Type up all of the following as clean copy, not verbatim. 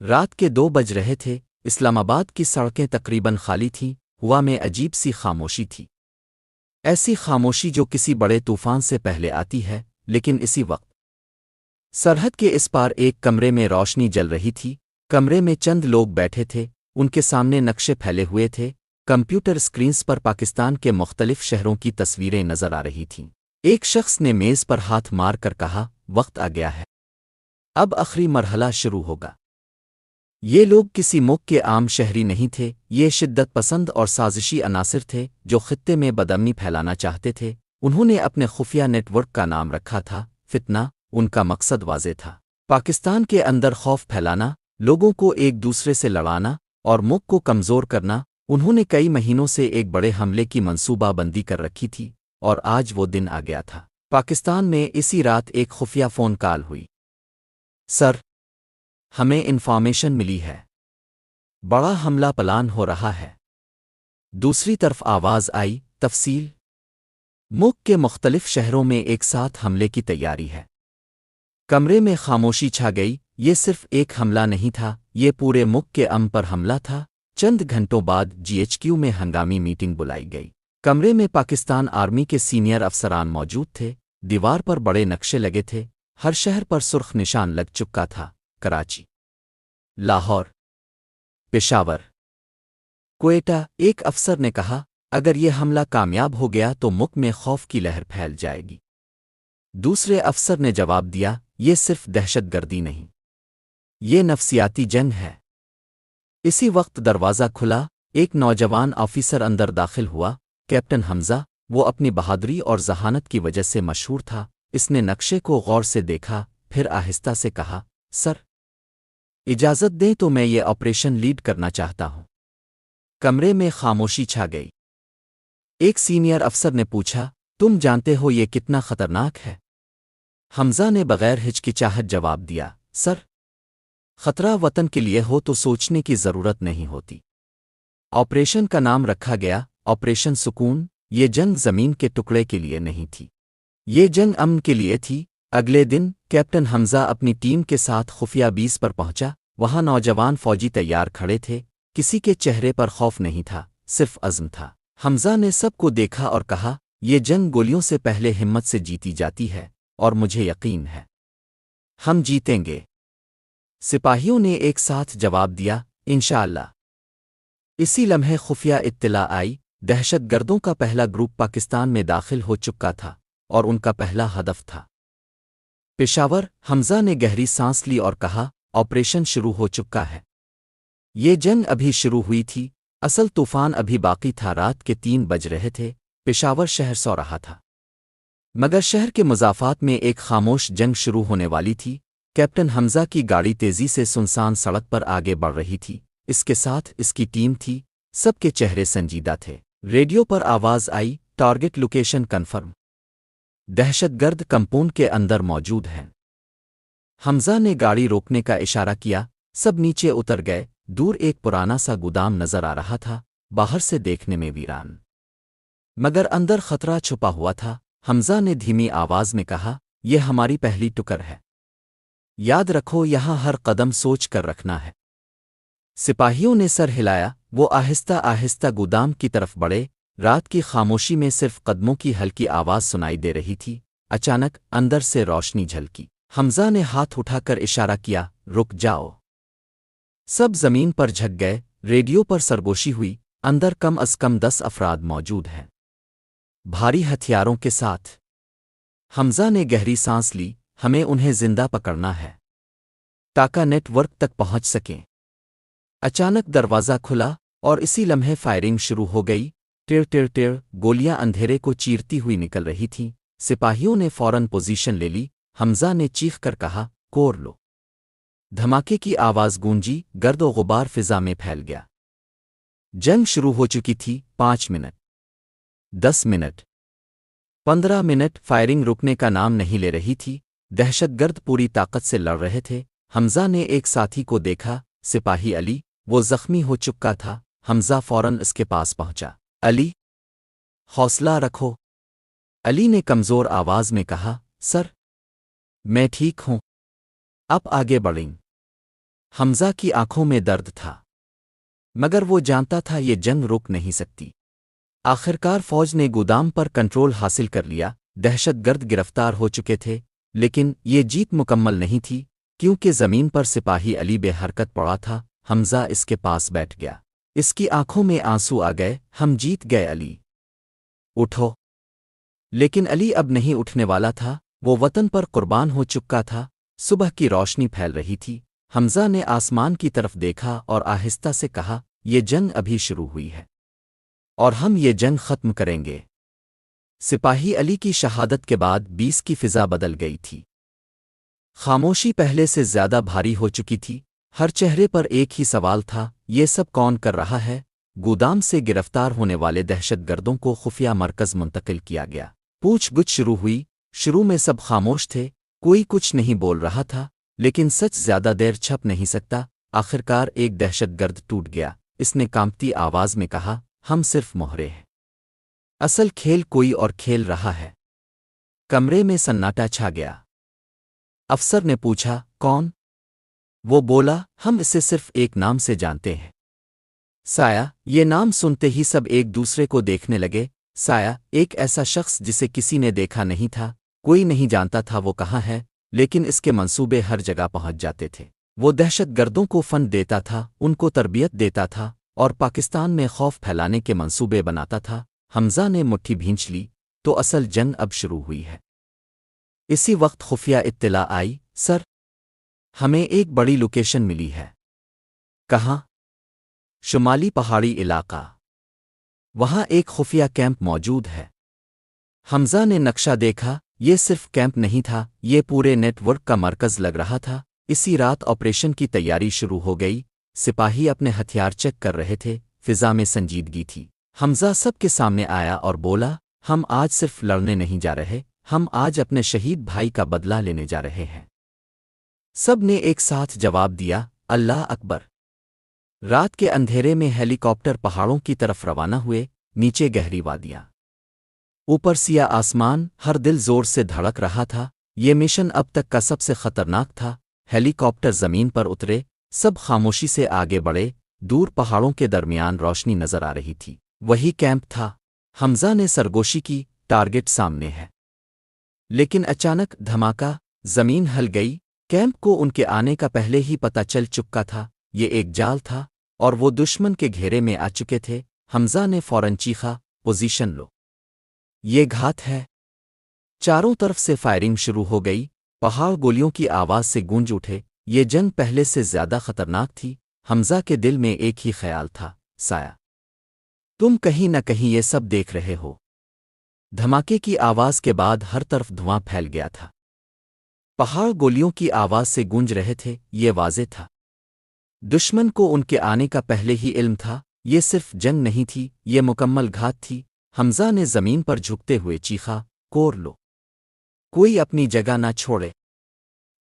رات کے 2 بج رہے تھے۔ اسلام آباد کی سڑکیں تقریباً خالی تھیں، ہوا میں عجیب سی خاموشی تھی۔ ایسی خاموشی جو کسی بڑے طوفان سے پہلے آتی ہے، لیکن اسی وقت سرحد کے اس پار ایک کمرے میں روشنی جل رہی تھی۔ کمرے میں چند لوگ بیٹھے تھے، ان کے سامنے نقشے پھیلے ہوئے تھے۔ کمپیوٹر اسکرینز پر پاکستان کے مختلف شہروں کی تصویریں نظر آ رہی تھیں۔ ایک شخص نے میز پر ہاتھ مار کر کہا، وقت آ گیا ہے، اب آخری مرحلہ شروع ہوگا۔ یہ لوگ کسی ملک کے عام شہری نہیں تھے، یہ شدت پسند اور سازشی عناصر تھے جو خطے میں بدامنی پھیلانا چاہتے تھے۔ انہوں نے اپنے خفیہ نیٹ ورک کا نام رکھا تھا فتنہ۔ ان کا مقصد واضح تھا، پاکستان کے اندر خوف پھیلانا، لوگوں کو ایک دوسرے سے لڑانا اور ملک کو کمزور کرنا۔ انہوں نے کئی مہینوں سے ایک بڑے حملے کی منصوبہ بندی کر رکھی تھی، اور آج وہ دن آ گیا تھا۔ پاکستان میں اسی رات ایک خفیہ فون کال ہوئی۔ سر، ہمیں انفارمیشن ملی ہے، بڑا حملہ پلان ہو رہا ہے۔ دوسری طرف آواز آئی، تفصیل؟ ملک کے مختلف شہروں میں ایک ساتھ حملے کی تیاری ہے۔ کمرے میں خاموشی چھا گئی۔ یہ صرف ایک حملہ نہیں تھا، یہ پورے ملک کے امن پر حملہ تھا۔ چند گھنٹوں بعد GHQ میں ہنگامی میٹنگ بلائی گئی۔ کمرے میں پاکستان آرمی کے سینئر افسران موجود تھے۔ دیوار پر بڑے نقشے لگے تھے، ہر شہر پر سرخ نشان لگ چکا تھا۔ کراچی، لاہور، پشاور، کوئٹہ۔ ایک افسر نے کہا، اگر یہ حملہ کامیاب ہو گیا تو ملک میں خوف کی لہر پھیل جائے گی۔ دوسرے افسر نے جواب دیا، یہ صرف دہشت گردی نہیں، یہ نفسیاتی جنگ ہے۔ اسی وقت دروازہ کھلا، ایک نوجوان آفیسر اندر داخل ہوا، کیپٹن حمزہ۔ وہ اپنی بہادری اور ذہانت کی وجہ سے مشہور تھا۔ اس نے نقشے کو غور سے دیکھا، پھر آہستہ سے کہا، سر، اجازت دیں تو میں یہ آپریشن لیڈ کرنا چاہتا ہوں۔ کمرے میں خاموشی چھا گئی۔ ایک سینئر افسر نے پوچھا، تم جانتے ہو یہ کتنا خطرناک ہے؟ حمزہ نے بغیر ہچکچاہٹ جواب دیا، سر، خطرہ وطن کے لیے ہو تو سوچنے کی ضرورت نہیں ہوتی۔ آپریشن کا نام رکھا گیا آپریشن سکون۔ یہ جنگ زمین کے ٹکڑے کے لیے نہیں تھی، یہ جنگ امن کے لیے تھی۔ اگلے دن کیپٹن حمزہ اپنی ٹیم کے ساتھ خفیہ بیس پر پہنچا۔ وہاں نوجوان فوجی تیار کھڑے تھے، کسی کے چہرے پر خوف نہیں تھا، صرف عزم تھا۔ حمزہ نے سب کو دیکھا اور کہا، یہ جنگ گولیوں سے پہلے ہمت سے جیتی جاتی ہے، اور مجھے یقین ہے ہم جیتیں گے۔ سپاہیوں نے ایک ساتھ جواب دیا، انشاءاللہ۔ اسی لمحے خفیہ اطلاع آئی، دہشت گردوں کا پہلا گروپ پاکستان میں داخل ہو چکا تھا، اور ان کا پہلا ہدف تھا پشاور۔ حمزہ نے گہری سانس لی اور کہا، آپریشن شروع ہو چکا ہے۔ یہ جنگ ابھی شروع ہوئی تھی، اصل طوفان ابھی باقی تھا۔ رات کے 3 بج رہے تھے، پشاور شہر سو رہا تھا، مگر شہر کے مضافات میں ایک خاموش جنگ شروع ہونے والی تھی۔ کیپٹن حمزہ کی گاڑی تیزی سے سنسان سڑک پر آگے بڑھ رہی تھی، اس کے ساتھ اس کی ٹیم تھی، سب کے چہرے سنجیدہ تھے۔ ریڈیو پر آواز آئی، ٹارگٹ لوکیشن کنفرم، دہشت گرد کمپاؤنڈ کے اندر موجود ہیں۔ حمزہ نے گاڑی روکنے کا اشارہ کیا، سب نیچے اتر گئے۔ دور ایک پرانا سا گودام نظر آ رہا تھا، باہر سے دیکھنے میں ویران، مگر اندر خطرہ چھپا ہوا تھا۔ حمزہ نے دھیمی آواز میں کہا، یہ ہماری پہلی ٹکر ہے، یاد رکھو یہاں ہر قدم سوچ کر رکھنا ہے۔ سپاہیوں نے سر ہلایا، وہ آہستہ آہستہ گودام کی طرف بڑھے۔ رات کی خاموشی میں صرف قدموں کی ہلکی آواز سنائی دے رہی تھی۔ اچانک اندر سے روشنی جھلکی۔ حمزہ نے ہاتھ اٹھا کر اشارہ کیا، رک جاؤ۔ سب زمین پر جھک گئے۔ ریڈیو پر سرگوشی ہوئی، اندر کم از کم 10 افراد موجود ہیں، بھاری ہتھیاروں کے ساتھ۔ حمزہ نے گہری سانس لی، ہمیں انہیں زندہ پکڑنا ہے تاکہ نیٹ ورک تک پہنچ سکیں۔ اچانک دروازہ کھلا، اور اسی لمحے فائرنگ شروع ہو گئی۔ ٹیر ٹیر ٹیر گولیاں اندھیرے کو چیرتی ہوئی نکل رہی تھیں۔ سپاہیوں نے فوراً پوزیشن لے لی۔ حمزہ نے چیخ کر کہا، کور لو۔ دھماکے کی آواز گونجی، گرد و غبار فضا میں پھیل گیا۔ جنگ شروع ہو چکی تھی۔ 5 منٹ، 10 منٹ، 15 منٹ، فائرنگ رکنے کا نام نہیں لے رہی تھی۔ دہشت گرد پوری طاقت سے لڑ رہے تھے۔ حمزہ نے ایک ساتھی کو دیکھا، سپاہی علی، وہ زخمی ہو چکا تھا۔ حمزہ فوراً اس کے پاس پہنچا۔ علی، حوصلہ رکھو۔ علی نے کمزور آواز میں کہا، سر، میں ٹھیک ہوں، آپ آگے بڑھیں۔ حمزہ کی آنکھوں میں درد تھا، مگر وہ جانتا تھا یہ جنگ رک نہیں سکتی۔ آخرکار فوج نے گودام پر کنٹرول حاصل کر لیا، دہشت گرد گرفتار ہو چکے تھے، لیکن یہ جیت مکمل نہیں تھی، کیونکہ زمین پر سپاہی علی بے حرکت پڑا تھا۔ حمزہ اس کے پاس بیٹھ گیا، اس کی آنکھوں میں آنسو آ گئے۔ ہم جیت گئے علی، اٹھو۔ لیکن علی اب نہیں اٹھنے والا تھا، وہ وطن پر قربان ہو چکا تھا۔ صبح کی روشنی پھیل رہی تھی، حمزہ نے آسمان کی طرف دیکھا اور آہستہ سے کہا، یہ جنگ ابھی شروع ہوئی ہے اور ہم یہ جنگ ختم کریں گے۔ سپاہی علی کی شہادت کے بعد 20 کی فضا بدل گئی تھی۔ خاموشی پہلے سے زیادہ بھاری ہو چکی تھی، ہر چہرے پر ایک ہی سوال تھا، یہ سب کون کر رہا ہے؟ گودام سے گرفتار ہونے والے دہشت گردوں کو خفیہ مرکز منتقل کیا گیا۔ پوچھ گچھ شروع ہوئی، شروع میں سب خاموش تھے، کوئی کچھ نہیں بول رہا تھا، لیکن سچ زیادہ دیر چھپ نہیں سکتا۔ آخرکار ایک دہشت گرد ٹوٹ گیا، اس نے کانپتی آواز میں کہا، ہم صرف مہرے ہیں، اصل کھیل کوئی اور کھیل رہا ہے۔ کمرے میں سناٹا چھا گیا۔ افسر نے پوچھا، کون؟ وہ بولا، ہم اسے صرف ایک نام سے جانتے ہیں، سایہ۔ یہ نام سنتے ہی سب ایک دوسرے کو دیکھنے لگے۔ سایہ، ایک ایسا شخص جسے کسی نے دیکھا نہیں تھا، کوئی نہیں جانتا تھا وہ کہاں ہے، لیکن اس کے منصوبے ہر جگہ پہنچ جاتے تھے۔ وہ دہشت گردوں کو فنڈ دیتا تھا، ان کو تربیت دیتا تھا، اور پاکستان میں خوف پھیلانے کے منصوبے بناتا تھا۔ حمزہ نے مٹھی بھینچ لی، تو اصل جنگ اب شروع ہوئی ہے۔ اسی وقت خفیہ اطلاع آئی، سر، ہمیں ایک بڑی لوکیشن ملی ہے۔ کہاں؟ شمالی پہاڑی علاقہ، وہاں ایک خفیہ کیمپ موجود ہے۔ حمزہ نے نقشہ دیکھا، یہ صرف کیمپ نہیں تھا، یہ پورے نیٹ ورک کا مرکز لگ رہا تھا۔ اسی رات آپریشن کی تیاری شروع ہو گئی، سپاہی اپنے ہتھیار چیک کر رہے تھے، فضا میں سنجیدگی تھی۔ حمزہ سب کے سامنے آیا اور بولا، ہم آج صرف لڑنے نہیں جا رہے، ہم آج اپنے شہید بھائی کا بدلہ لینے جا رہے ہیں۔ سب نے ایک ساتھ جواب دیا، اللہ اکبر۔ رات کے اندھیرے میں ہیلی کاپٹر پہاڑوں کی طرف روانہ ہوئے، نیچے گہری وادیاں، اوپر سیاہ آسمان، ہر دل زور سے دھڑک رہا تھا۔ یہ مشن اب تک کا سب سے خطرناک تھا۔ ہیلی کاپٹر زمین پر اترے، سب خاموشی سے آگے بڑھے، دور پہاڑوں کے درمیان روشنی نظر آ رہی تھی، وہی کیمپ تھا۔ حمزہ نے سرگوشی کی، ٹارگٹ سامنے ہے۔ لیکن اچانک دھماکہ، زمین ہل گئی۔ کیمپ کو ان کے آنے کا پہلے ہی پتہ چل چکا تھا، یہ ایک جال تھا، اور وہ دشمن کے گھیرے میں آ چکے تھے۔ حمزہ نے فوراً چیخا، پوزیشن لو، یہ گھات ہے۔ چاروں طرف سے فائرنگ شروع ہو گئی، پہاڑ گولیوں کی آواز سے گونج اٹھے۔ یہ جنگ پہلے سے زیادہ خطرناک تھی۔ حمزہ کے دل میں ایک ہی خیال تھا، سایہ، تم کہیں نہ کہیں یہ سب دیکھ رہے ہو۔ دھماکے کی آواز کے بعد ہر طرف دھواں پھیل گیا تھا، پہاڑ گولیوں کی آواز سے گونج رہے تھے۔ یہ واضح تھا، دشمن کو ان کے آنے کا پہلے ہی علم تھا۔ یہ صرف جنگ نہیں تھی، یہ مکمل گھات تھی۔ حمزہ نے زمین پر جھکتے ہوئے چیخا، کور لو، کوئی اپنی جگہ نہ چھوڑے۔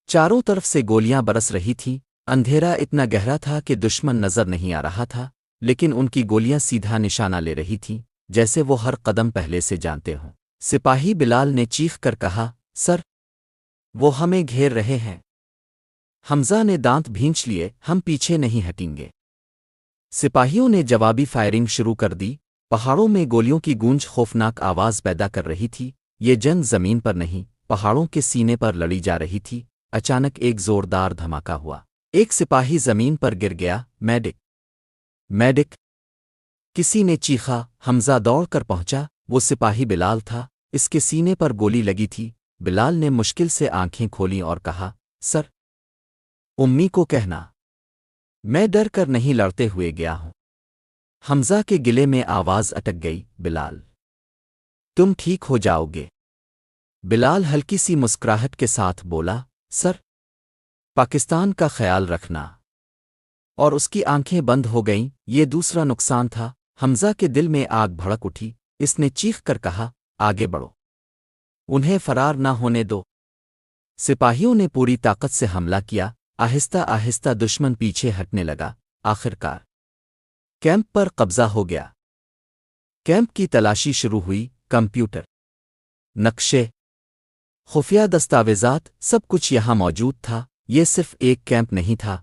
چاروں طرف سے گولیاں برس رہی تھیں، اندھیرا اتنا گہرا تھا کہ دشمن نظر نہیں آ رہا تھا، لیکن ان کی گولیاں سیدھا نشانہ لے رہی تھیں، جیسے وہ ہر قدم پہلے سے جانتے ہوں۔ سپاہی بلال نے چیخ کر کہا، سر، وہ ہمیں گھیر رہے ہیں۔ حمزہ نے دانت بھینچ لیے، ہم پیچھے نہیں ہٹیں گے۔ سپاہیوں نے جوابی فائرنگ شروع کر دی، پہاڑوں میں گولیوں کی گونج خوفناک آواز پیدا کر رہی تھی۔ یہ جنگ زمین پر نہیں، پہاڑوں کے سینے پر لڑی جا رہی تھی۔ اچانک ایک زوردار دھماکہ ہوا، ایک سپاہی زمین پر گر گیا۔ میڈک، میڈک، کسی نے چیخا۔ حمزہ دوڑ کر پہنچا، وہ سپاہی بلال تھا، اس کے سینے پر گولی لگی تھی۔ بلال نے مشکل سے آنکھیں کھولی اور کہا، سر، امی کو کہنا میں ڈر کر نہیں لڑتے ہوئے گیا ہوں۔ حمزہ کے گلے میں آواز اٹک گئی، بلال، تم ٹھیک ہو جاؤ گے؟ بلال ہلکی سی مسکراہٹ کے ساتھ بولا، سر، پاکستان کا خیال رکھنا۔ اور اس کی آنکھیں بند ہو گئیں۔ یہ دوسرا نقصان تھا۔ حمزہ کے دل میں آگ بھڑک اٹھی، اس نے چیخ کر کہا، آگے بڑھو، انہیں فرار نہ ہونے دو۔ سپاہیوں نے پوری طاقت سے حملہ کیا، آہستہ آہستہ دشمن پیچھے ہٹنے لگا۔ آخرکار کیمپ پر قبضہ ہو گیا۔ کیمپ کی تلاشی شروع ہوئی، کمپیوٹر، نقشے، خفیہ دستاویزات، سب کچھ یہاں موجود تھا۔ یہ صرف ایک کیمپ نہیں تھا،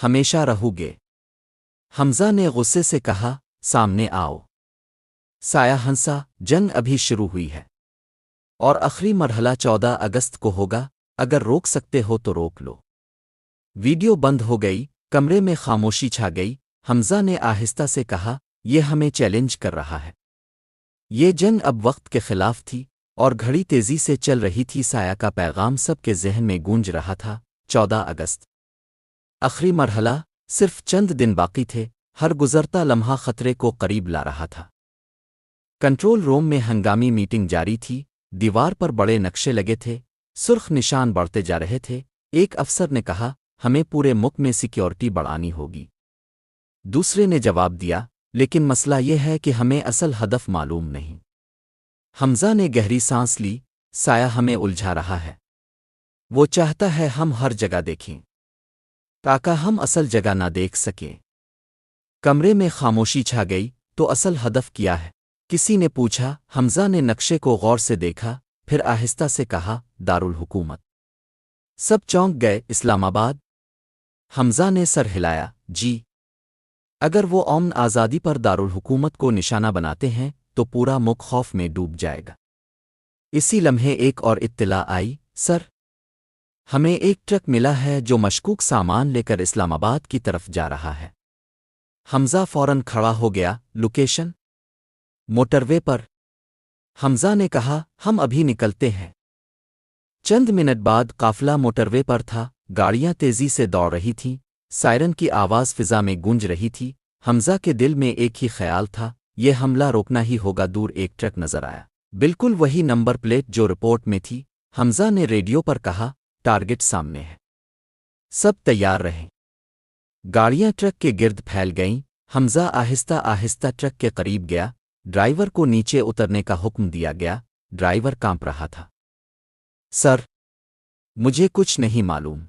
ہمیشہ رہو گے؟ حمزہ نے غصے سے کہا، سامنے آؤ۔ سایہ ہنسا، جنگ ابھی شروع ہوئی ہے اور آخری مرحلہ 14 اگست کو ہوگا، اگر روک سکتے ہو تو روک لو۔ ویڈیو بند ہو گئی، کمرے میں خاموشی چھا گئی۔ حمزہ نے آہستہ سے کہا، یہ ہمیں چیلنج کر رہا ہے۔ یہ جنگ اب وقت کے خلاف تھی اور گھڑی تیزی سے چل رہی تھی۔ سایہ کا پیغام سب کے ذہن میں گونج رہا تھا، 14 اگست، آخری مرحلہ، صرف چند دن باقی تھے۔ ہر گزرتا لمحہ خطرے کو قریب لا رہا تھا۔ کنٹرول روم میں ہنگامی میٹنگ جاری تھی، دیوار پر بڑے نقشے لگے تھے، سرخ نشان بڑھتے جا رہے تھے۔ ایک افسر نے کہا، ہمیں پورے ملک میں سیکیورٹی بڑھانی ہوگی۔ دوسرے نے جواب دیا، لیکن مسئلہ یہ ہے کہ ہمیں اصل ہدف معلوم نہیں۔ حمزہ نے گہری سانس لی، سایہ ہمیں الجھا رہا ہے۔ وہ چاہتا ہے ہم ہر جگہ دیکھیں تاکہ ہم اصل جگہ نہ دیکھ سکیں۔ کمرے میں خاموشی چھا گئی۔ تو اصل ہدف کیا ہے؟ کسی نے پوچھا۔ حمزہ نے نقشے کو غور سے دیکھا، پھر آہستہ سے کہا، دارالحکومت۔ سب چونک گئے۔ اسلام آباد؟ حمزہ نے سر ہلایا، جی۔ اگر وہ امن آزادی پر دارالحکومت کو نشانہ بناتے ہیں تو پورا ملک خوف میں ڈوب جائے گا۔ اسی لمحے ایک اور اطلاع آئی، سر، ہمیں ایک ٹرک ملا ہے جو مشکوک سامان لے کر اسلام آباد کی طرف جا رہا ہے۔ حمزہ فوراً کھڑا ہو گیا، لوکیشن؟ موٹر وے پر۔ حمزہ نے کہا، ہم ابھی نکلتے ہیں۔ چند منٹ بعد قافلہ موٹر وے پر تھا، گاڑیاں تیزی سے دوڑ رہی تھیں، سائرن کی آواز فضا میں گونج رہی تھی۔ حمزہ کے دل میں ایک ہی خیال تھا، یہ حملہ روکنا ہی ہوگا۔ دور ایک ٹرک نظر آیا، بالکل وہی نمبر پلیٹ جو رپورٹ میں تھی۔ حمزہ نے ریڈیو پر کہا، ٹارگٹ سامنے ہے، سب تیار رہیں۔ گاڑیاں ٹرک کے گرد پھیل گئیں۔ حمزہ آہستہ آہستہ ٹرک کے قریب گیا، ڈرائیور کو نیچے اترنے کا حکم دیا گیا۔ ڈرائیور کانپ رہا تھا۔ سر، مجھے کچھ نہیں معلوم،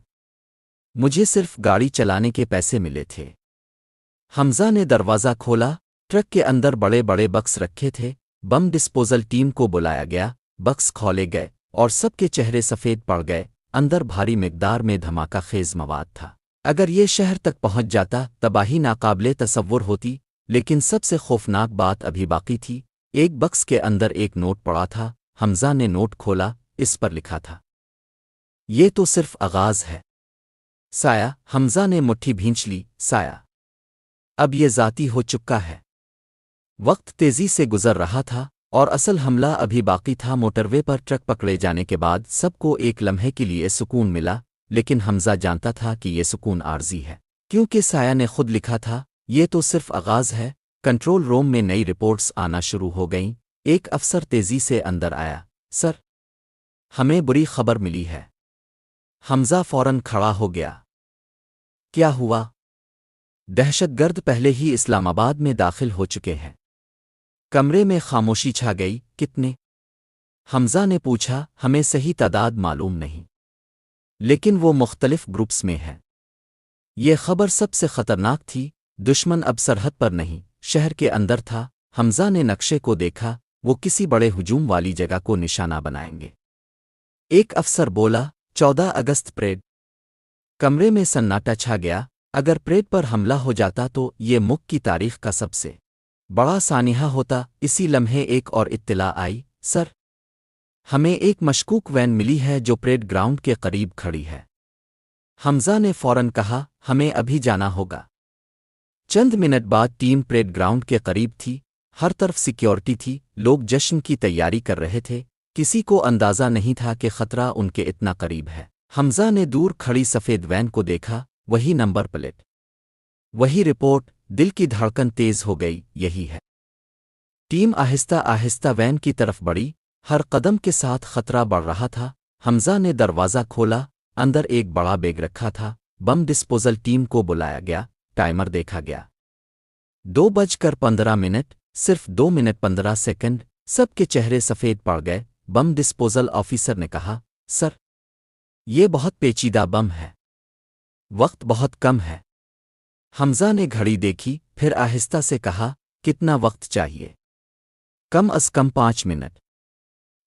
مجھے صرف گاڑی چلانے کے پیسے ملے تھے۔ حمزہ نے دروازہ کھولا، ٹرک کے اندر بڑے بڑے بکس رکھے تھے۔ بم ڈسپوزل ٹیم کو بلایا گیا، بکس کھولے گئے اور سب کے چہرے سفید پڑ گئے۔ اندر بھاری مقدار میں دھماکہ خیز مواد تھا۔ اگر یہ شہر تک پہنچ جاتا، تباہی ناقابل تصور ہوتی، لیکن سب سے خوفناک بات ابھی باقی تھی۔ ایک بکس کے اندر ایک نوٹ پڑا تھا۔ حمزہ نے نوٹ کھولا، اس پر لکھا تھا، یہ تو صرف آغاز ہے سایہ۔ حمزہ نے مٹھی بھینچ لی، سایہ، اب یہ ذاتی ہو چکا ہے۔ وقت تیزی سے گزر رہا تھا اور اصل حملہ ابھی باقی تھا۔ موٹر وے پر ٹرک پکڑے جانے کے بعد سب کو ایک لمحے کے لیے سکون ملا، لیکن حمزہ جانتا تھا کہ یہ سکون عارضی ہے، کیونکہ سایہ نے خود لکھا تھا، یہ تو صرف آغاز ہے۔ کنٹرول روم میں نئی رپورٹس آنا شروع ہو گئیں۔ ایک افسر تیزی سے اندر آیا، سر، ہمیں بری خبر ملی ہے۔ حمزہ فوراً کھڑا ہو گیا، کیا ہوا؟ دہشت گرد پہلے ہی اسلام آباد میں داخل ہو چکے ہیں۔ کمرے میں خاموشی چھا گئی۔ کتنے؟ حمزہ نے پوچھا، ہمیں صحیح تعداد معلوم نہیں، لیکن وہ مختلف گروپس میں ہے۔ یہ خبر سب سے خطرناک تھی، دشمن اب سرحد پر نہیں، شہر کے اندر تھا۔ حمزہ نے نقشے کو دیکھا، وہ کسی بڑے ہجوم والی جگہ کو نشانہ بنائیں گے۔ ایک افسر بولا، 14 اگست پریڈ۔ کمرے میں سناٹا چھا گیا۔ اگر پریڈ پر حملہ ہو جاتا تو یہ ملک کی تاریخ کا سب سے بڑا سانحہ ہوتا۔ اسی لمحے ایک اور اطلاع آئی، سر، ہمیں ایک مشکوک وین ملی ہے جو پریڈ گراؤنڈ کے قریب کھڑی ہے۔ حمزہ نے فوراً کہا، ہمیں ابھی جانا ہوگا۔ چند منٹ بعد ٹیم پریڈ گراؤنڈ کے قریب تھی، ہر طرف سیکیورٹی تھی، لوگ جشن کی تیاری کر رہے تھے، کسی کو اندازہ نہیں تھا کہ خطرہ ان کے اتنا قریب ہے۔ حمزہ نے دور کھڑی سفید وین کو دیکھا، وہی نمبر پلیٹ، وہی رپورٹ، دل کی دھڑکن تیز ہو گئی، یہی ہے۔ ٹیم آہستہ آہستہ وین کی طرف بڑھی، ہر قدم کے ساتھ خطرہ بڑھ رہا تھا۔ حمزہ نے دروازہ کھولا، اندر ایک بڑا بیگ رکھا تھا۔ بم ڈسپوزل ٹیم کو بلایا گیا، ٹائمر دیکھا گیا، 2:15، صرف 2 منٹ 15 سیکنڈ۔ سب کے چہرے سفید پڑ گئے۔ بم ڈسپوزل آفیسر نے کہا، سر، یہ بہت پیچیدہ بم ہے، وقت بہت کم ہے۔ حمزہ نے گھڑی دیکھی، پھر آہستہ سے کہا، کتنا وقت چاہیے؟ کم از کم 5 منٹ۔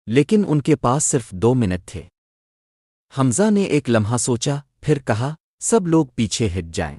لیکن ان کے پاس صرف 2 منٹ تھے۔ حمزہ نے ایک لمحہ سوچا، پھر کہا، سب لوگ پیچھے ہٹ جائیں۔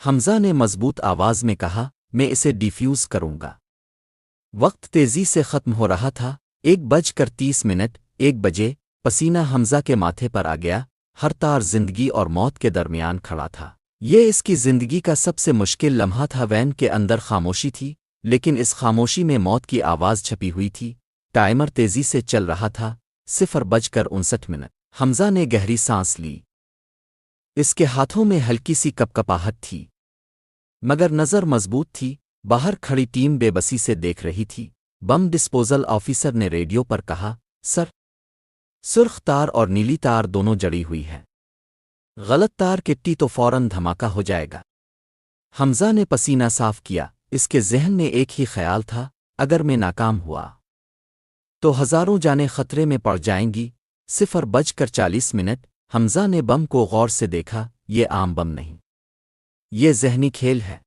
حمزہ نے مضبوط آواز میں کہا، میں اسے ڈیفیوز کروں گا۔ وقت تیزی سے ختم ہو رہا تھا۔ 1:30، 1 بجے، پسینہ حمزہ کے ماتھے پر آ گیا۔ ہر تار زندگی اور موت کے درمیان کھڑا تھا۔ یہ اس کی زندگی کا سب سے مشکل لمحہ تھا۔ وین کے اندر خاموشی تھی، لیکن اس خاموشی میں موت کی آواز چھپی ہوئی تھی۔ ٹائمر تیزی سے چل رہا تھا۔ 0:59۔ حمزہ نے گہری سانس لی۔ اس کے ہاتھوں میں ہلکی سی کپکپاہٹ تھی، مگر نظر مضبوط تھی۔ باہر کھڑی ٹیم بے بسی سے دیکھ رہی تھی۔ بم ڈسپوزل آفیسر نے ریڈیو پر کہا، سر، سرخ تار اور نیلی تار دونوں جڑی ہوئی ہے۔ غلط تار کٹی تو فوراً دھماکہ ہو جائے گا۔ حمزہ نے پسینہ صاف کیا۔ اس کے ذہن میں ایک ہی خیال تھا، اگر میں ناکام ہوا تو ہزاروں جانیں خطرے میں پڑ جائیں گی۔ 0:40۔ حمزہ نے بم کو غور سے دیکھا۔ یہ عام بم نہیں، یہ ذہنی کھیل ہے۔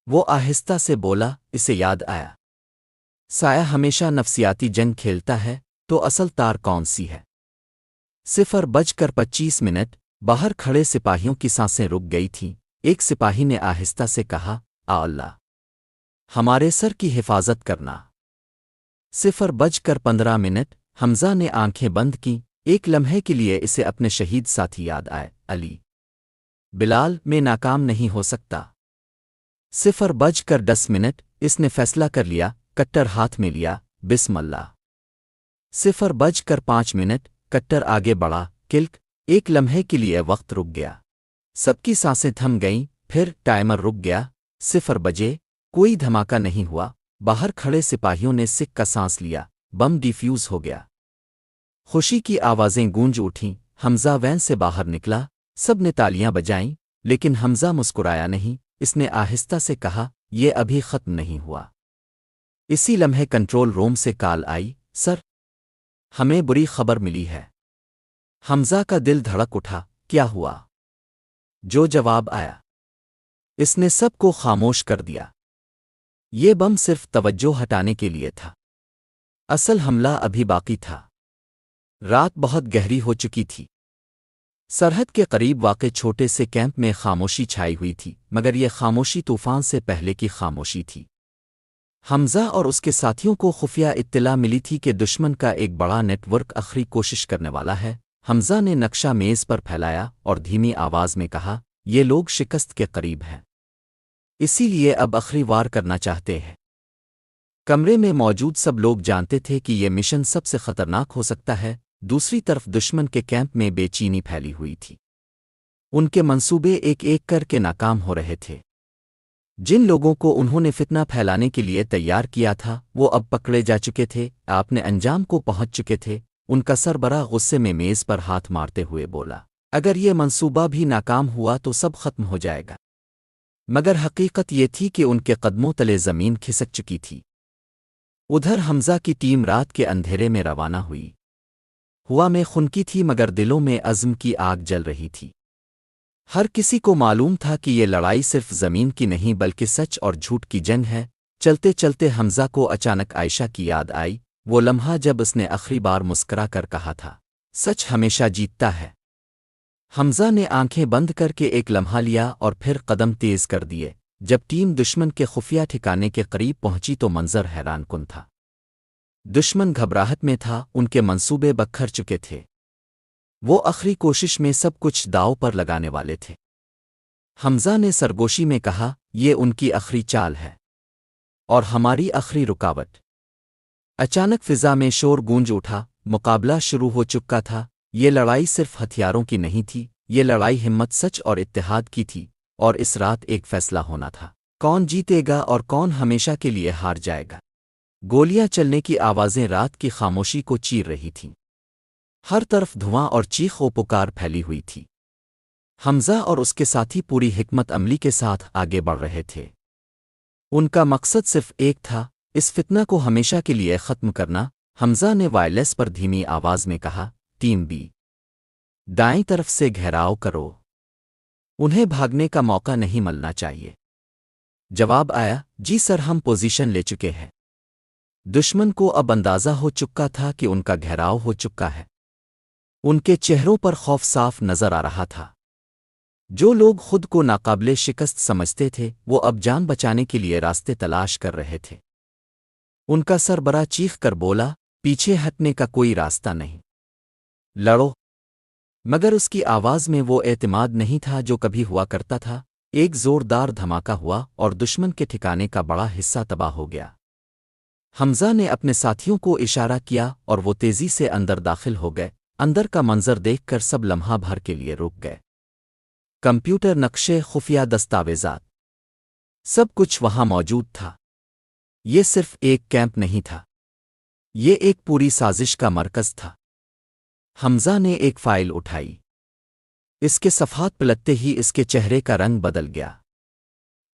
وہ آہستہ سے بولا، اسے یاد آیا، سایہ ہمیشہ نفسیاتی جنگ کھیلتا ہے، تو اصل تار کون سی ہے؟ 0:25۔ باہر کھڑے سپاہیوں کی سانسیں رک گئی تھیں۔ ایک سپاہی نے آہستہ سے کہا، آ اللہ، ہمارے سر کی حفاظت کرنا۔ 0:15۔ حمزہ نے آنکھیں بند کیں۔ ایک لمحے کے لیے اسے اپنے شہید ساتھی یاد آئے، علی بلال، میں ناکام نہیں ہو سکتا۔ 0:10۔ اس نے فیصلہ کر لیا، کٹر ہاتھ میں لیا، بسم اللہ۔ 0:05۔ کٹر آگے بڑھا، کلک۔ ایک لمحے کے لیے وقت رک گیا۔ سب کی سانسیں تھم گئیں، پھر ٹائمر رک گیا۔ 0 بجے۔ کوئی دھماکہ نہیں ہوا۔ باہر کھڑے سپاہیوں نے سکھ کا سانس لیا۔ بم ڈیفیوز ہو گیا۔ خوشی کی آوازیں گونج اٹھیں۔ حمزہ وین سے باہر نکلا۔ سب نے تالیاں بجائیں، لیکن حمزہ مسکرایا نہیں۔ اس نے آہستہ سے کہا، یہ ابھی ختم نہیں ہوا۔ اسی لمحے کنٹرول روم سے کال آئی، سر، ہمیں بری خبر ملی ہے۔ حمزہ کا دل دھڑک اٹھا۔ کیا ہوا؟ جو جواب آیا، اس نے سب کو خاموش کر دیا۔ یہ بم صرف توجہ ہٹانے کے لیے تھا، اصل حملہ ابھی باقی تھا۔ رات بہت گہری ہو چکی تھی۔ سرحد کے قریب واقع چھوٹے سے کیمپ میں خاموشی چھائی ہوئی تھی، مگر یہ خاموشی طوفان سے پہلے کی خاموشی تھی۔ حمزہ اور اس کے ساتھیوں کو خفیہ اطلاع ملی تھی کہ دشمن کا ایک بڑا نیٹ ورک آخری کوشش کرنے والا ہے۔ حمزہ نے نقشہ میز پر پھیلایا اور دھیمی آواز میں کہا، یہ لوگ شکست کے قریب ہیں، اسی لیے اب آخری وار کرنا چاہتے ہیں۔ کمرے میں موجود سب لوگ جانتے تھے کہ یہ مشن سب سے خطرناک ہو سکتا ہے۔ دوسری طرف دشمن کے کیمپ میں بے چینی پھیلی ہوئی تھی۔ ان کے منصوبے ایک ایک کر کے ناکام ہو رہے تھے۔ جن لوگوں کو انہوں نے فتنہ پھیلانے کے لیے تیار کیا تھا، وہ اب پکڑے جا چکے تھے، اپنے انجام کو پہنچ چکے تھے۔ ان کا سربراہ غصے میں میز پر ہاتھ مارتے ہوئے بولا، اگر یہ منصوبہ بھی ناکام ہوا تو سب ختم ہو جائے گا۔ مگر حقیقت یہ تھی کہ ان کے قدموں تلے زمین کھسک چکی تھی۔ ادھر حمزہ کی ٹیم رات کے اندھیرے میں روانہ ہوئی۔ ہوا میں خنکی تھی، مگر دلوں میں عزم کی آگ جل رہی تھی۔ ہر کسی کو معلوم تھا کہ یہ لڑائی صرف زمین کی نہیں بلکہ سچ اور جھوٹ کی جنگ ہے۔ چلتے چلتے حمزہ کو اچانک عائشہ کی یاد آئی، وہ لمحہ جب اس نے آخری بار مسکرا کر کہا تھا، سچ ہمیشہ جیتتا ہے۔ حمزہ نے آنکھیں بند کر کے ایک لمحہ لیا اور پھر قدم تیز کر دیے۔ جب ٹیم دشمن کے خفیہ ٹھکانے کے قریب پہنچی تو منظر حیران کن تھا۔ دشمن گھبراہٹ میں تھا، ان کے منصوبے بکھر چکے تھے۔ وہ آخری کوشش میں سب کچھ داؤ پر لگانے والے تھے۔ حمزہ نے سرگوشی میں کہا، یہ ان کی آخری چال ہے اور ہماری آخری رکاوٹ۔ اچانک فضا میں شور گونج اٹھا، مقابلہ شروع ہو چکا تھا۔ یہ لڑائی صرف ہتھیاروں کی نہیں تھی، یہ لڑائی ہمت، سچ اور اتحاد کی تھی، اور اس رات ایک فیصلہ ہونا تھا، کون جیتے گا اور کون ہمیشہ کے لیے ہار جائے گا۔ گولیاں چلنے کی آوازیں رات کی خاموشی کو چیر رہی تھیں۔ ہر طرف دھواں اور چیخ و پکار پھیلی ہوئی تھی۔ حمزہ اور اس کے ساتھی پوری حکمت عملی کے ساتھ آگے بڑھ رہے تھے۔ ان کا مقصد صرف ایک تھا، اس فتنہ کو ہمیشہ کے لیے ختم کرنا۔ حمزہ نے وائرلیس پر دھیمی آواز میں کہا، ٹیم بی، دائیں طرف سے گھیراؤ کرو، انہیں بھاگنے کا موقع نہیں ملنا چاہیے۔ جواب آیا، جی سر، ہم پوزیشن لے چکے ہیں۔ دشمن کو اب اندازہ ہو چکا تھا کہ ان کا گھیراؤ ہو چکا ہے۔ ان کے چہروں پر خوف صاف نظر آ رہا تھا۔ جو لوگ خود کو ناقابل شکست سمجھتے تھے وہ اب جان بچانے کے لیے راستے تلاش کر رہے تھے۔ ان کا سربراہ چیخ کر بولا، پیچھے ہٹنے کا کوئی راستہ نہیں، لڑو۔ مگر اس کی آواز میں وہ اعتماد نہیں تھا جو کبھی ہوا کرتا تھا۔ ایک زوردار دھماکہ ہوا اور دشمن کے ٹھکانے کا بڑا حصہ تباہ ہو گیا۔ حمزہ نے اپنے ساتھیوں کو اشارہ کیا اور وہ تیزی سے اندر داخل ہو گئے۔ اندر کا منظر دیکھ کر سب لمحہ بھر کے لیے رک گئے۔ کمپیوٹر نقشے، خفیہ دستاویزات، سب کچھ وہاں موجود تھا۔ یہ صرف ایک کیمپ نہیں تھا، یہ ایک پوری سازش کا مرکز تھا۔ حمزہ نے ایک فائل اٹھائی۔ اس کے صفحات پلٹتے ہی اس کے چہرے کا رنگ بدل گیا۔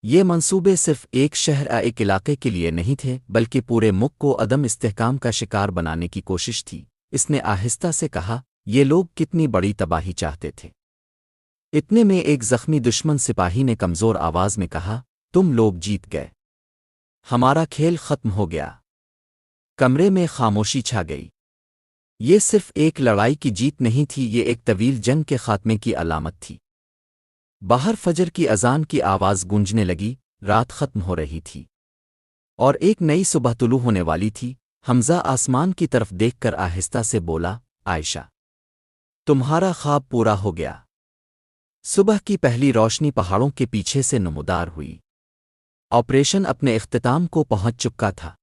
یہ منصوبے صرف ایک شہر یا ایک علاقے کے لیے نہیں تھے بلکہ پورے ملک کو عدم استحکام کا شکار بنانے کی کوشش تھی۔ اس نے آہستہ سے کہا، یہ لوگ کتنی بڑی تباہی چاہتے تھے۔ اتنے میں ایک زخمی دشمن سپاہی نے کمزور آواز میں کہا، تم لوگ جیت گئے، ہمارا کھیل ختم ہو گیا۔ کمرے میں خاموشی چھا گئی۔ یہ صرف ایک لڑائی کی جیت نہیں تھی، یہ ایک طویل جنگ کے خاتمے کی علامت تھی۔ باہر فجر کی اذان کی آواز گونجنے لگی، رات ختم ہو رہی تھی اور ایک نئی صبح طلوع ہونے والی تھی۔ حمزہ آسمان کی طرف دیکھ کر آہستہ سے بولا، عائشہ، تمہارا خواب پورا ہو گیا۔ صبح کی پہلی روشنی پہاڑوں کے پیچھے سے نمودار ہوئی۔ آپریشن اپنے اختتام کو پہنچ چکا تھا۔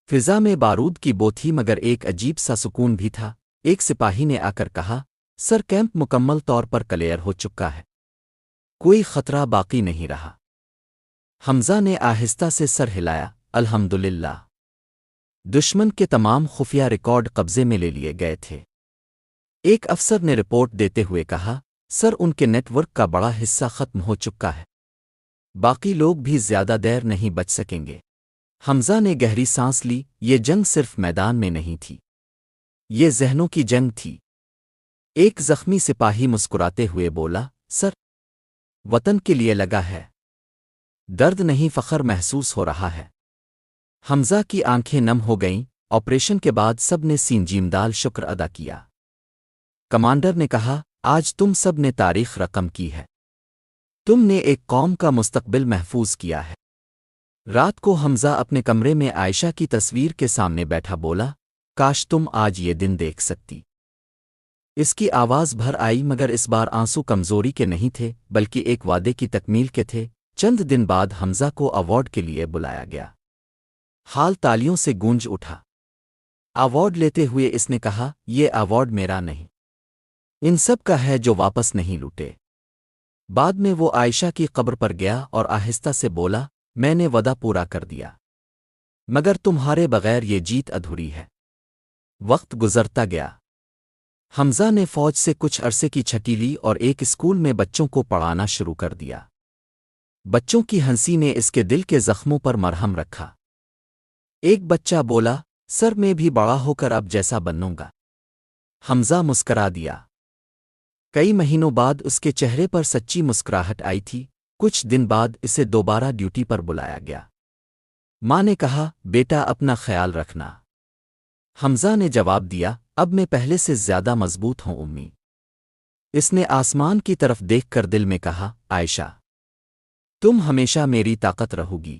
فضا میں بارود کی بو تھی مگر ایک عجیب سا سکون بھی تھا۔ ایک سپاہی نے آ کر کہا، سر، کیمپ مکمل طور پر کلیئر ہو چکا ہے، کوئی خطرہ باقی نہیں رہا۔ حمزہ نے آہستہ سے سر ہلایا، الحمدللہ۔ دشمن کے تمام خفیہ ریکارڈ قبضے میں لے لیے گئے تھے۔ ایک افسر نے رپورٹ دیتے ہوئے کہا، سر، ان کے نیٹ ورک کا بڑا حصہ ختم ہو چکا ہے، باقی لوگ بھی زیادہ دیر نہیں بچ سکیں گے۔ حمزہ نے گہری سانس لی۔ یہ جنگ صرف میدان میں نہیں تھی، یہ ذہنوں کی جنگ تھی۔ ایک زخمی سپاہی مسکراتے ہوئے بولا، سر، وطن کے لیے لگا ہے، درد نہیں فخر محسوس ہو رہا ہے۔ حمزہ کی آنکھیں نم ہو گئیں۔ آپریشن کے بعد سب نے سینجیمدال شکر ادا کیا۔ کمانڈر نے کہا، آج تم سب نے تاریخ رقم کی ہے، تم نے ایک قوم کا مستقبل محفوظ کیا ہے۔ رات کو حمزہ اپنے کمرے میں عائشہ کی تصویر کے سامنے بیٹھا بولا، کاش تم آج یہ دن دیکھ سکتی۔ اس کی آواز بھر آئی مگر اس بار آنسو کمزوری کے نہیں تھے بلکہ ایک وعدے کی تکمیل کے تھے۔ چند دن بعد حمزہ کو ایوارڈ کے لیے بلایا گیا۔ حال تالیوں سے گونج اٹھا۔ ایوارڈ لیتے ہوئے اس نے کہا، یہ ایوارڈ میرا نہیں، ان سب کا ہے جو واپس نہیں لوٹے۔ بعد میں وہ عائشہ کی قبر پر گیا اور آہستہ سے بولا، میں نے وعدہ پورا کر دیا، مگر تمہارے بغیر یہ جیت ادھوری ہے۔ وقت گزرتا گیا۔ حمزہ نے فوج سے کچھ عرصے کی چھٹی لی اور ایک اسکول میں بچوں کو پڑھانا شروع کر دیا۔ بچوں کی ہنسی نے اس کے دل کے زخموں پر مرہم رکھا۔ ایک بچہ بولا، سر، میں بھی بڑا ہو کر اب جیسا بنوں گا۔ حمزہ مسکرا دیا۔ کئی مہینوں بعد اس کے چہرے پر سچی مسکراہٹ آئی تھی۔ کچھ دن بعد اسے دوبارہ ڈیوٹی پر بلایا گیا۔ ماں نے کہا، بیٹا اپنا خیال رکھنا۔ حمزہ نے جواب دیا، اب میں پہلے سے زیادہ مضبوط ہوں امی۔ اس نے آسمان کی طرف دیکھ کر دل میں کہا، عائشہ، تم ہمیشہ میری طاقت رہو گی۔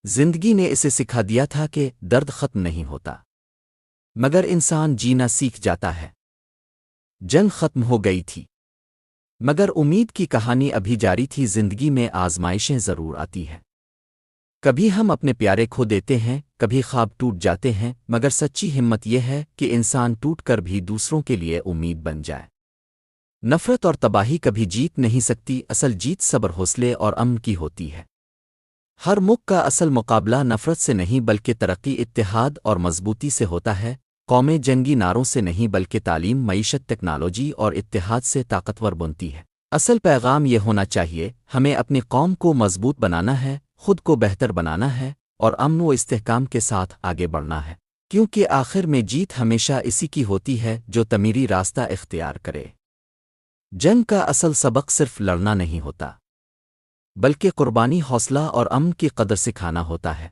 زندگی نے اسے سکھا دیا تھا کہ درد ختم نہیں ہوتا مگر انسان جینا سیکھ جاتا ہے۔ جنگ ختم ہو گئی تھی مگر امید کی کہانی ابھی جاری تھی۔ زندگی میں آزمائشیں ضرور آتی ہیں، کبھی ہم اپنے پیارے کھو دیتے ہیں، کبھی خواب ٹوٹ جاتے ہیں، مگر سچی ہمت یہ ہے کہ انسان ٹوٹ کر بھی دوسروں کے لیے امید بن جائے۔ نفرت اور تباہی کبھی جیت نہیں سکتی، اصل جیت صبر، حوصلے اور امن کی ہوتی ہے۔ ہر ملک کا اصل مقابلہ نفرت سے نہیں بلکہ ترقی، اتحاد اور مضبوطی سے ہوتا ہے۔ قومیں جنگی نعروں سے نہیں بلکہ تعلیم، معیشت، ٹیکنالوجی اور اتحاد سے طاقتور بنتی ہے۔ اصل پیغام یہ ہونا چاہیے، ہمیں اپنی قوم کو مضبوط بنانا ہے، خود کو بہتر بنانا ہے اور امن و استحکام کے ساتھ آگے بڑھنا ہے، کیونکہ آخر میں جیت ہمیشہ اسی کی ہوتی ہے جو تعمیری راستہ اختیار کرے۔ جنگ کا اصل سبق صرف لڑنا نہیں ہوتا بلکہ قربانی، حوصلہ اور امن کی قدر سکھانا ہوتا ہے۔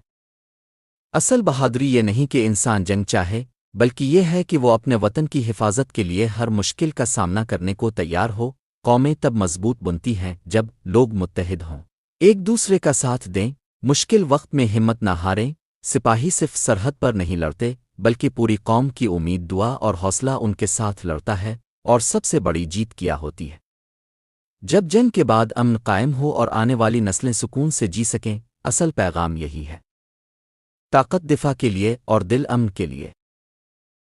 اصل بہادری یہ نہیں کہ انسان جنگ چاہے بلکہ یہ ہے کہ وہ اپنے وطن کی حفاظت کے لیے ہر مشکل کا سامنا کرنے کو تیار ہو، قومیں تب مضبوط بنتی ہیں جب لوگ متحد ہوں، ایک دوسرے کا ساتھ دیں، مشکل وقت میں ہمت نہ ہاریں۔ سپاہی صرف سرحد پر نہیں لڑتے بلکہ پوری قوم کی امید، دعا اور حوصلہ ان کے ساتھ لڑتا ہے، اور سب سے بڑی جیت کیا ہوتی ہے جب جنگ کے بعد امن قائم ہو اور آنے والی نسلیں سکون سے جی سکیں۔ اصل پیغام یہی ہے، طاقت دفاع کے لیے اور دل امن کے لیے۔